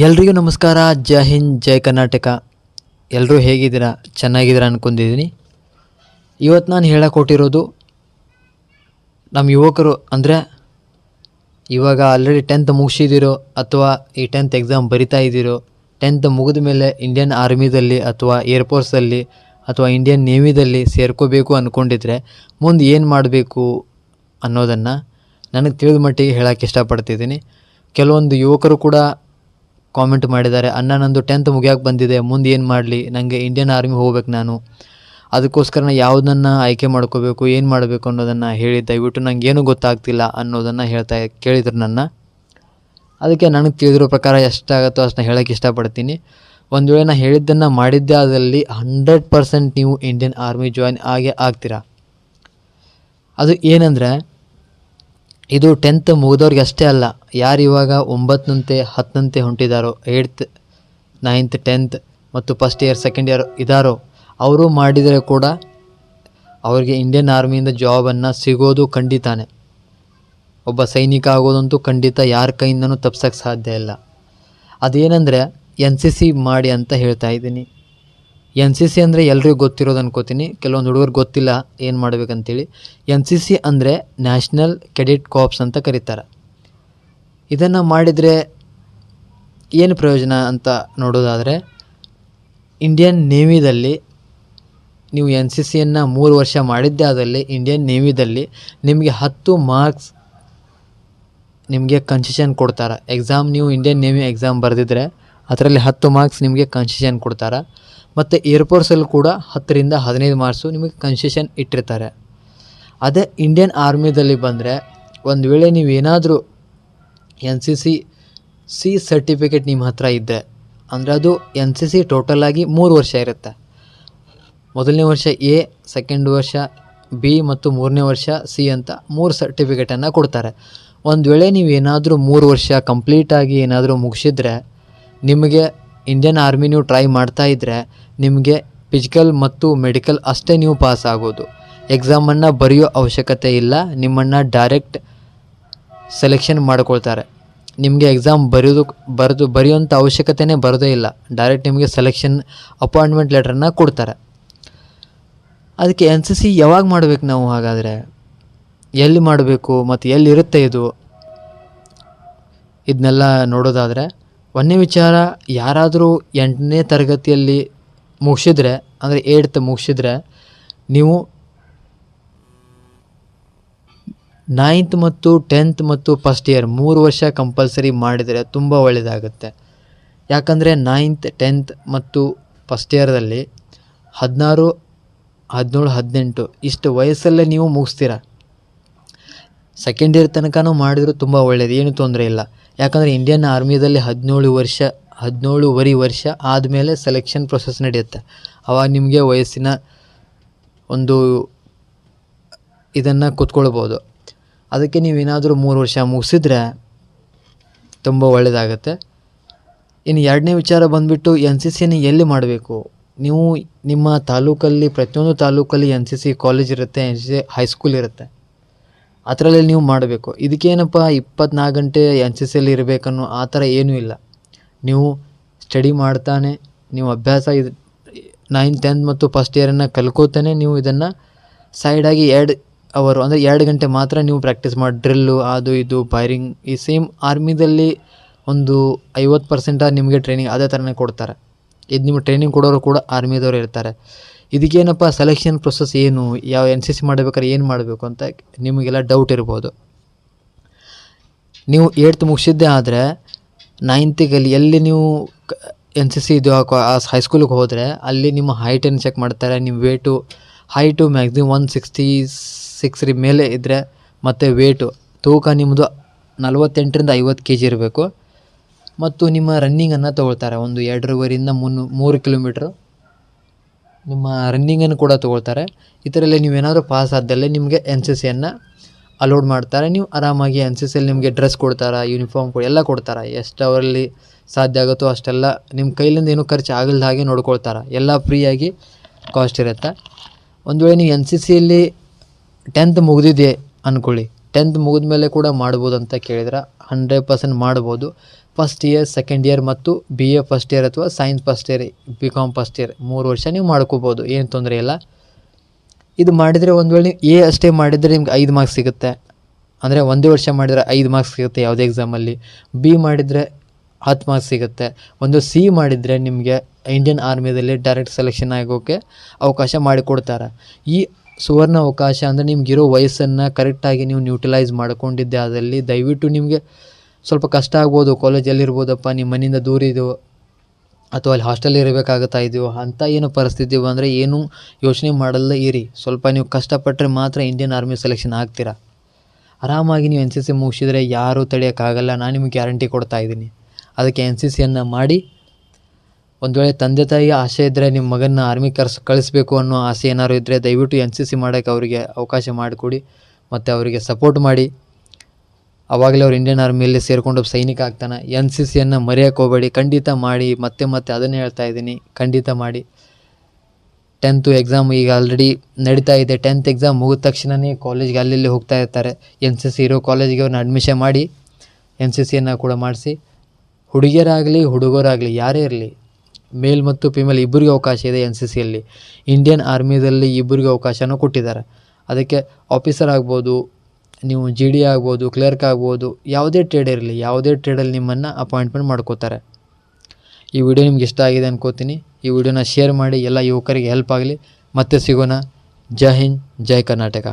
ಎಲ್ರಿಗೂ ನಮಸ್ಕಾರ. ಜೈ ಹಿಂದ್, ಜೈ ಕರ್ನಾಟಕ. ಎಲ್ಲರೂ ಹೇಗಿದ್ದೀರಾ? ಚೆನ್ನಾಗಿದ್ದೀರಾ ಅಂದ್ಕೊಂಡಿದ್ದೀನಿ. ಇವತ್ತು ನಾನು ಹೇಳಕೊಟ್ಟಿರೋದು ನಮ್ಮ ಯುವಕರು, ಅಂದರೆ ಇವಾಗ ಆಲ್ರೆಡಿ 10th ಮುಗಿಸಿದಿರೋ ಅಥವಾ ಈ 10th ಎಕ್ಸಾಮ್ ಬರಿತಾ ಇದ್ದೀರೋ, 10th ಮುಗಿದ ಮೇಲೆ ಇಂಡಿಯನ್ ಆರ್ಮಿದಲ್ಲಿ ಅಥವಾ ಏರ್ಫೋರ್ಸಲ್ಲಿ ಅಥವಾ ಇಂಡಿಯನ್ ನೇವಿದಲ್ಲಿ ಸೇರ್ಕೋಬೇಕು ಅಂದ್ಕೊಂಡಿದ್ರೆ ಮುಂದೆ ಏನು ಮಾಡಬೇಕು ಅನ್ನೋದನ್ನು ನನಗೆ ತಿಳಿದ ಮಟ್ಟಿಗೆ ಹೇಳೋಕ್ಕೆ ಇಷ್ಟಪಡ್ತಿದ್ದೀನಿ. ಕೆಲವೊಂದು ಯುವಕರು ಕೂಡ ಕಾಮೆಂಟ್ ಮಾಡಿದ್ದಾರೆ, ಅಣ್ಣ ನಂದು 10th ಮುಗಿಯೋಕೆ ಬಂದಿದೆ, ಮುಂದೆ ಏನು ಮಾಡಲಿ, ನನಗೆ ಇಂಡಿಯನ್ ಆರ್ಮಿ ಹೋಗ್ಬೇಕು, ನಾನು ಅದಕ್ಕೋಸ್ಕರ ಯಾವುದನ್ನು ಆಯ್ಕೆ ಮಾಡ್ಕೋಬೇಕು, ಏನು ಮಾಡಬೇಕು ಅನ್ನೋದನ್ನು ಹೇಳಿ ದಯವಿಟ್ಟು ನನಗೇನು ಗೊತ್ತಾಗ್ತಿಲ್ಲ ಅನ್ನೋದನ್ನು ಕೇಳಿದ್ರು ನನ್ನ. ಅದಕ್ಕೆ ನನಗೆ ತಿಳಿದಿರೋ ಪ್ರಕಾರ ಎಷ್ಟಾಗುತ್ತೋ ಅಷ್ಟನ್ನ ಹೇಳೋಕ್ಕೆ ಇಷ್ಟಪಡ್ತೀನಿ. ಒಂದು ವೇಳೆ ನಾನು ಹೇಳಿದ್ದನ್ನು ಮಾಡಿದ್ದೆ ಆದಲ್ಲಿ 100% ನೀವು ಇಂಡಿಯನ್ ಆರ್ಮಿ ಜಾಯ್ನ್ ಆಗ್ತೀರಾ. ಅದು ಏನಂದರೆ, ಇದು 10th ಮುಗಿದವ್ರಿಗೆ ಅಷ್ಟೇ ಅಲ್ಲ, ಯಾರು ಇವಾಗ 9ನಂತೆ 10ನಂತೆ ಹೊಂಟಿದ್ದಾರೋ, 8th 9th 10th ಮತ್ತು ಫಸ್ಟ್ ಇಯರ್ ಸೆಕೆಂಡ್ ಇಯರ್ ಇದ್ದಾರೋ ಅವರು ಮಾಡಿದರೆ ಕೂಡ ಅವ್ರಿಗೆ ಇಂಡಿಯನ್ ಆರ್ಮಿಯಿಂದ ಜಾಬನ್ನು ಸಿಗೋದು ಖಂಡಿತಾನೆ. ಒಬ್ಬ ಸೈನಿಕ ಆಗೋದಂತೂ ಖಂಡಿತ ಯಾರ ಕೈಯಿಂದನೂ ತಪ್ಸೋಕ್ಕೆ ಸಾಧ್ಯ ಇಲ್ಲ. ಅದೇನೆಂದರೆ NCC ಮಾಡಿ ಅಂತ ಹೇಳ್ತಾ ಇದ್ದೀನಿ. NCC ಅಂದರೆ ಎಲ್ರಿಗೂ ಗೊತ್ತಿರೋದು ಅನ್ಕೋತೀನಿ, ಕೆಲವೊಂದು ಹುಡುಗರು ಗೊತ್ತಿಲ್ಲ ಏನು ಮಾಡಬೇಕಂತೇಳಿ. NCC ಅಂದರೆ ನ್ಯಾಷನಲ್ ಕೆಡೆಟ್ ಕಾರ್ಪ್ಸ್ ಅಂತ ಕರೀತಾರೆ. ಇದನ್ನು ಮಾಡಿದರೆ ಏನು ಪ್ರಯೋಜನ ಅಂತ ನೋಡೋದಾದರೆ, ಇಂಡಿಯನ್ ನೇವಿದಲ್ಲಿ ನೀವು NCCಯನ್ನು 3 ವರ್ಷ ಮಾಡಿದ್ದೇ ಆದಲ್ಲಿ ಇಂಡಿಯನ್ ನೇವಿದಲ್ಲಿ ನಿಮಗೆ 10 ಮಾರ್ಕ್ಸ್ ನಿಮಗೆ ಕನ್ಸೆಷನ್ ಕೊಡ್ತಾರೆ. ಎಕ್ಸಾಮ್ ನೀವು ಇಂಡಿಯನ್ ನೇವಿ ಎಕ್ಸಾಮ್ ಬರೆದಿದ್ರೆ ಅದರಲ್ಲಿ 10 ಮಾರ್ಕ್ಸ್ ನಿಮಗೆ ಕನ್ಸೆಷನ್ ಕೊಡ್ತಾರೆ. ಮತ್ತು ಏರ್ಫೋರ್ಸಲ್ಲಿ ಕೂಡ 10ರಿಂದ 15 ಮಾರ್ಕ್ಸು ನಿಮಗೆ ಕನ್ಸೆಷನ್ ಇಟ್ಟಿರ್ತಾರೆ. ಅದೇ ಇಂಡಿಯನ್ ಆರ್ಮಿದಲ್ಲಿ ಬಂದರೆ, ಒಂದು ವೇಳೆ ನೀವೇನಾದರೂ NCC ಸಿ ಸರ್ಟಿಫಿಕೇಟ್ ನಿಮ್ಮ ಹತ್ರ ಇದ್ದರೆ, ಅಂದರೆ ಅದು NCC ಟೋಟಲಾಗಿ 3 ವರ್ಷ ಇರುತ್ತೆ. ಮೊದಲನೇ ವರ್ಷ A, ಸೆಕೆಂಡ್ ವರ್ಷ B ಮತ್ತು 3ನೇ ವರ್ಷ C ಅಂತ 3 ಸರ್ಟಿಫಿಕೇಟನ್ನು ಕೊಡ್ತಾರೆ. ಒಂದು ವೇಳೆ ನೀವೇನಾದರೂ 3 ವರ್ಷ ಕಂಪ್ಲೀಟಾಗಿ ಏನಾದರೂ ಮುಗಿಸಿದ್ರೆ, ನಿಮಗೆ ಇಂಡಿಯನ್ ಆರ್ಮಿ ನೀವು ಟ್ರೈ ಮಾಡ್ತಾಯಿದ್ರೆ ನಿಮಗೆ ಫಿಸಿಕಲ್ ಮತ್ತು ಮೆಡಿಕಲ್ ಅಷ್ಟೇ ನೀವು ಪಾಸ್ ಆಗೋದು. ಎಕ್ಸಾಮನ್ನು ಬರೆಯೋ ಅವಶ್ಯಕತೆ ಇಲ್ಲ, ನಿಮ್ಮನ್ನು ಡೈರೆಕ್ಟ್ ಸೆಲೆಕ್ಷನ್ ಮಾಡ್ಕೊಳ್ತಾರೆ. ನಿಮಗೆ ಎಕ್ಸಾಮ್ ಬರೆಯೋಂಥ ಅವಶ್ಯಕತೆಯೇ ಬರೋದೇ ಇಲ್ಲ, ಡೈರೆಕ್ಟ್ ನಿಮಗೆ ಸೆಲೆಕ್ಷನ್ ಅಪಾಯಿಂಟ್ಮೆಂಟ್ ಲೆಟ್ರನ್ನು ಕೊಡ್ತಾರೆ. ಅದಕ್ಕೆ NCC ಯಾವಾಗ ಮಾಡಬೇಕು ನಾವು? ಹಾಗಾದರೆ ಎಲ್ಲಿ ಮಾಡಬೇಕು ಮತ್ತು ಎಲ್ಲಿರುತ್ತೆ ಇದನ್ನೆಲ್ಲ ನೋಡೋದಾದರೆ, ಒಂದನೇ ವಿಚಾರ, ಯಾರಾದರೂ 8ನೇ ತರಗತಿಯಲ್ಲಿ ಮುಗಿಸಿದ್ರೆ, ಅಂದರೆ 8th ಮುಗಿಸಿದ್ರೆ, ನೀವು 9th ಮತ್ತು 10th ಮತ್ತು ಫಸ್ಟ್ ಇಯರ್ 3 ವರ್ಷ ಕಂಪಲ್ಸರಿ ಮಾಡಿದರೆ ತುಂಬ ಒಳ್ಳೆಯದಾಗುತ್ತೆ. ಯಾಕಂದರೆ 9th 10th ಮತ್ತು ಫಸ್ಟ್ ಇಯರ್ದಲ್ಲಿ 16, 17, 18 ಇಷ್ಟು ವಯಸ್ಸಲ್ಲೇ ನೀವು ಮುಗಿಸ್ತೀರ. ಸೆಕೆಂಡ್ ಇಯರ್ ತನಕನೂ ಮಾಡಿದರೂ ತುಂಬ ಒಳ್ಳೆಯದು, ಏನೂ ತೊಂದರೆ ಇಲ್ಲ. ಯಾಕಂದರೆ ಇಂಡಿಯನ್ ಆರ್ಮಿದಲ್ಲಿ 17 ವರ್ಷ ಆದಮೇಲೆ ಸೆಲೆಕ್ಷನ್ ಪ್ರೊಸೆಸ್ ನಡೆಯುತ್ತೆ. ಆವಾಗ ನಿಮಗೆ ವಯಸ್ಸಿನ ಒಂದು ಇದನ್ನು ಕೂತ್ಕೊಳ್ಬೋದು. ಅದಕ್ಕೆ ನೀವೇನಾದರೂ 3 ವರ್ಷ ಮುಗಿಸಿದ್ರೆ ತುಂಬ ಒಳ್ಳೆಯದಾಗತ್ತೆ. ಇನ್ನು 2ನೇ ವಿಚಾರ ಬಂದುಬಿಟ್ಟು, NCCಯನ್ನು ಎಲ್ಲಿ ಮಾಡಬೇಕು? ನೀವು ನಿಮ್ಮ ತಾಲೂಕಲ್ಲಿ, ಪ್ರತಿಯೊಂದು ತಾಲೂಕಲ್ಲಿ NCC ಕಾಲೇಜ್ ಇರುತ್ತೆ, NCC ಹೈಸ್ಕೂಲ್ ಇರುತ್ತೆ, ಅದರಲ್ಲಿ ನೀವು ಮಾಡಬೇಕು. ಇದಕ್ಕೇನಪ್ಪ 24 ಗಂಟೆ NCCಯಲ್ಲಿ ಇರಬೇಕನ್ನೋ ಆ ಥರ ಏನೂ ಇಲ್ಲ. ನೀವು ಸ್ಟಡಿ ಮಾಡ್ತಾನೆ, ನೀವು ಅಭ್ಯಾಸ 9th 10th ಮತ್ತು ಫಸ್ಟ್ ಇಯರನ್ನು ಕಲ್ಕೋತಾನೆ ನೀವು ಇದನ್ನು ಸೈಡಾಗಿ 2 ಅವರು, ಅಂದರೆ 2 ಗಂಟೆ ಮಾತ್ರ ನೀವು ಪ್ರಾಕ್ಟೀಸ್ ಮಾಡಿ, ಡ್ರಿಲ್ಲು ಅದು ಇದು ಫೈರಿಂಗ್, ಈ ಸೇಮ್ ಆರ್ಮಿದಲ್ಲಿ ಒಂದು 50% ನಿಮಗೆ ಟ್ರೈನಿಂಗ್ ಅದೇ ಥರನೇ ಕೊಡ್ತಾರೆ. ಇದು ನಿಮಗೆ ಟ್ರೈನಿಂಗ್ ಕೊಡೋರು ಕೂಡ ಆರ್ಮಿದವರು ಇರ್ತಾರೆ. ಇದಕ್ಕೇನಪ್ಪ ಸೆಲೆಕ್ಷನ್ ಪ್ರೊಸೆಸ್ ಏನು, ಯಾವ NCC ಮಾಡಬೇಕಾದ್ರೆ ಏನು ಮಾಡಬೇಕು ಅಂತ ನಿಮಗೆಲ್ಲ ಡೌಟ್ ಇರ್ಬೋದು. ನೀವು 8th ಮುಗಿಸಿದ್ದೇ ಆದರೆ 9th ಎಲ್ಲಿ ನೀವು NCC ಇದು ಆ ಹೈಸ್ಕೂಲಿಗೆ ಹೋದರೆ ಅಲ್ಲಿ ನಿಮ್ಮ ಹೈಟನ್ನು ಚೆಕ್ ಮಾಡ್ತಾರೆ. ನಿಮ್ಮ ಹೈಟು ಮ್ಯಾಕ್ಸಿಮಮ್ 166 ಮೇಲೆ ಇದ್ದರೆ, ಮತ್ತು ತೂಕ ನಿಮ್ಮದು 48ರಿಂದ 50 kg ಇರಬೇಕು. ಮತ್ತು ನಿಮ್ಮ ರನ್ನಿಂಗನ್ನು ತೊಗೊಳ್ತಾರೆ, ಒಂದು 2.5ರಿಂದ 3 ಕಿಲೋಮೀಟ್ರು ನಿಮ್ಮ ರನ್ನಿಂಗನ್ನು ಕೂಡ ತೊಗೊಳ್ತಾರೆ. ಇದರಲ್ಲಿ ನೀವೇನಾದರೂ ಪಾಸ್ ಆದಲ್ಲೇ ನಿಮಗೆ NCCಯನ್ನು ಅಲೋಡ್ ಮಾಡ್ತಾರೆ. ನೀವು ಆರಾಮಾಗಿ NCCಯಲ್ಲಿ ನಿಮಗೆ ಡ್ರೆಸ್ ಕೊಡ್ತಾರೆ, ಯೂನಿಫಾರ್ಮ್ ಎಲ್ಲ ಕೊಡ್ತಾರೆ. ಎಷ್ಟು ಅವರಲ್ಲಿ ಸಾಧ್ಯ ಆಗುತ್ತೋ ಅಷ್ಟೆಲ್ಲ ನಿಮ್ಮ ಕೈಲಿಂದ ಏನೂ ಖರ್ಚು ಆಗಲ್ದ ಹಾಗೆ ನೋಡ್ಕೊಳ್ತಾರೆ. ಎಲ್ಲ ಫ್ರೀಯಾಗಿ ಕಾಸ್ಟ್ ಇರುತ್ತೆ. ಒಂದು ವೇಳೆ ನೀವು NCCಯಲ್ಲಿ 10th ಮುಗಿದಿದೆ ಅಂದ್ಕೊಳ್ಳಿ, 10th ಮುಗಿದ ಮೇಲೆ ಕೂಡ ಮಾಡ್ಬೋದು ಅಂತ ಕೇಳಿದ್ರೆ 100% ಮಾಡ್ಬೋದು. ಫಸ್ಟ್ ಇಯರ್, ಸೆಕೆಂಡ್ ಇಯರ್ ಮತ್ತು BA ಫಸ್ಟ್ ಇಯರ್ ಅಥವಾ science first year, BCom first year 3 ವರ್ಷ ನೀವು ಮಾಡ್ಕೋಬೋದು, ಏನು ತೊಂದರೆ ಇಲ್ಲ. ಇದು ಮಾಡಿದರೆ ಒಂದು ವೇಳೆ ನೀವು A ಅಷ್ಟೇ ಮಾಡಿದರೆ ನಿಮ್ಗೆ 5 ಮಾರ್ಕ್ಸ್ ಸಿಗುತ್ತೆ, ಅಂದರೆ ಒಂದೇ ವರ್ಷ ಮಾಡಿದರೆ 5 ಮಾರ್ಕ್ಸ್ ಸಿಗುತ್ತೆ ಯಾವುದೇ ಎಕ್ಸಾಮಲ್ಲಿ. B ಮಾಡಿದರೆ 10 ಮಾರ್ಕ್ಸ್ ಸಿಗುತ್ತೆ. ಒಂದು C ಮಾಡಿದರೆ ನಿಮಗೆ ಇಂಡಿಯನ್ ಆರ್ಮಿಯಲ್ಲಿ ಡೈರೆಕ್ಟ್ ಸೆಲೆಕ್ಷನ್ ಆಗೋಕ್ಕೆ ಅವಕಾಶ ಮಾಡಿಕೊಡ್ತಾರೆ. ಈ ಸುವರ್ಣ ಅವಕಾಶ ಅಂದರೆ ನಿಮಗಿರೋ ವಯಸ್ಸನ್ನು ಕರೆಕ್ಟಾಗಿ ನೀವು ನ್ಯೂಟ್ರಲೈಸ್ ಮಾಡ್ಕೊಂಡಿದ್ದೆ ಆದಲ್ಲಿ ದಯವಿಟ್ಟು ನಿಮಗೆ ಸ್ವಲ್ಪ ಕಷ್ಟ ಆಗ್ಬೋದು. ಕಾಲೇಜಲ್ಲಿರ್ಬೋದಪ್ಪ, ನಿಮ್ಮ ಮನೆಯಿಂದ ದೂರ ಇದೆಯೋ ಅಥವಾ ಅಲ್ಲಿ ಹಾಸ್ಟೆಲ್ ಇರಬೇಕಾಗುತ್ತಾ ಇದೆಯೋ ಅಂಥ ಏನೋ ಪರಿಸ್ಥಿತಿ ಬಂದರೆ ಏನೂ ಯೋಚನೆ ಮಾಡಲ್ಲ ಇರಿ. ಸ್ವಲ್ಪ ನೀವು ಕಷ್ಟಪಟ್ಟರೆ ಮಾತ್ರ ಇಂಡಿಯನ್ ಆರ್ಮಿ ಸೆಲೆಕ್ಷನ್ ಆಗ್ತೀರಾ. ಆರಾಮಾಗಿ ನೀವು NCC ಮುಗಿಸಿದರೆ ಯಾರೂ ತಡೆಯೋಕ್ಕಾಗಲ್ಲ, ನಾನು ನಿಮಗೆ ಗ್ಯಾರಂಟಿ ಕೊಡ್ತಾ ಇದ್ದೀನಿ. ಅದಕ್ಕೆ NCCಯನ್ನು ಮಾಡಿ. ಒಂದು ವೇಳೆ ತಂದೆ ತಾಯಿ ಆಸೆ ಇದ್ದರೆ ನಿಮ್ಮ ಮಗನ ಆರ್ಮಿ ಕಳಿಸ್ಬೇಕು ಅನ್ನೋ ಆಸೆ ಏನಾದ್ರು ಇದ್ದರೆ ದಯವಿಟ್ಟು NCC ಮಾಡೋಕ್ಕೆ ಅವರಿಗೆ ಅವಕಾಶ ಮಾಡಿಕೊಡಿ ಮತ್ತು ಅವರಿಗೆ ಸಪೋರ್ಟ್ ಮಾಡಿ. ಆವಾಗಲೇ ಅವ್ರು ಇಂಡಿಯನ್ ಆರ್ಮಿಯಲ್ಲಿ ಸೇರಿಕೊಂಡು ಸೈನಿಕ ಆಗ್ತಾನೆ. NCCಯನ್ನು ಮರೆಯೋಕ್ಕೆ ಹೋಗಬೇಡಿ, ಖಂಡಿತ ಮಾಡಿ. ಮತ್ತೆ ಅದನ್ನೇ ಹೇಳ್ತಾ ಇದ್ದೀನಿ, ಖಂಡಿತ ಮಾಡಿ. 10th ಎಕ್ಸಾಮ್ ಈಗ ಆಲ್ರೆಡಿ ನಡೀತಾ ಇದೆ. 10th ಎಕ್ಸಾಮ್ ಮುಗಿದ ತಕ್ಷಣವೇ ಕಾಲೇಜ್ಗೆ ಅಲ್ಲಿ ಹೋಗ್ತಾ ಇರ್ತಾರೆ. NCC ಇರೋ ಕಾಲೇಜಿಗೆ ಅವ್ರನ್ನ ಅಡ್ಮಿಷನ್ ಮಾಡಿ NCCಯನ್ನು ಕೂಡ ಮಾಡಿಸಿ. ಹುಡುಗಿಯರಾಗಲಿ ಹುಡುಗರಾಗಲಿ ಯಾರೇ ಇರಲಿ, ಮೇಲ್ ಮತ್ತು ಫಿಮೇಲ್ ಇಬ್ಬರಿಗೂ ಅವಕಾಶ ಇದೆ NCCಯಲ್ಲಿ. ಇಂಡಿಯನ್ ಆರ್ಮಿದಲ್ಲಿ ಇಬ್ಬರಿಗೂ ಅವಕಾಶನೂ ಕೊಟ್ಟಿದ್ದಾರೆ. ಅದಕ್ಕೆ ಆಫೀಸರ್ ಆಗ್ಬೋದು, ನೀವು GD ಆಗ್ಬೋದು, ಕ್ಲರ್ಕ್ ಆಗ್ಬೋದು, ಯಾವುದೇ ಟ್ರೇಡ್ ಇರಲಿ, ಯಾವುದೇ ಟ್ರೇಡಲ್ಲಿ ನಿಮ್ಮನ್ನು ಅಪಾಯಿಂಟ್ಮೆಂಟ್ ಮಾಡ್ಕೋತಾರೆ. ಈ ವಿಡಿಯೋ ನಿಮ್ಗೆ ಇಷ್ಟ ಆಗಿದೆ ಅನ್ಕೋತೀನಿ. ಈ ವಿಡಿಯೋನ ಶೇರ್ ಮಾಡಿ, ಎಲ್ಲ ಯುವಕರಿಗೆ ಹೆಲ್ಪ್ ಆಗಲಿ. ಮತ್ತೆ ಸಿಗೋಣ. ಜೈ ಹಿಂದ್, ಜೈ ಕರ್ನಾಟಕ.